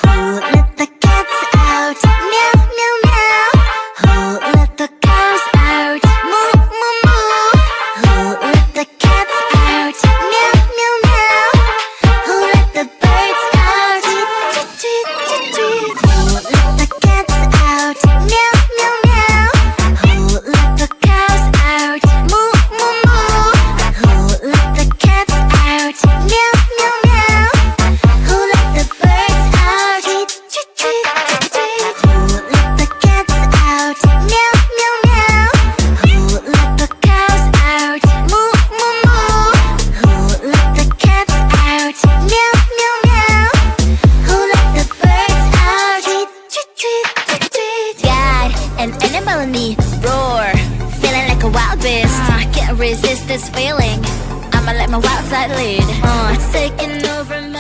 Who let the cats out? Meow, meow, meow. Who let the cows out? Moo, moo, moo. Who let the cats out? Meow, meow, meow. Who let the birds out? Tweet, tweet, tweet, tweet. Who let the cats out? Meow, meow, meow. Who let the cows out? Moo, moo, moo. Who let the cats out? Meow, meow, meow. Who let the birds out? Tweet, tweet, tweet, tweet. Who let the cats out? Meow, meow, meow. Who let the cows out? Moo, moo, moo. Who let the cats out? Meow, meow, meow. Who let the birds out? Tweet, tweet, tweet, tweet, tweet. God, an animal in me, roar. Feeling like a wild beast. Can't resist this feeling. I'ma let my wild side lead. It's taking over me.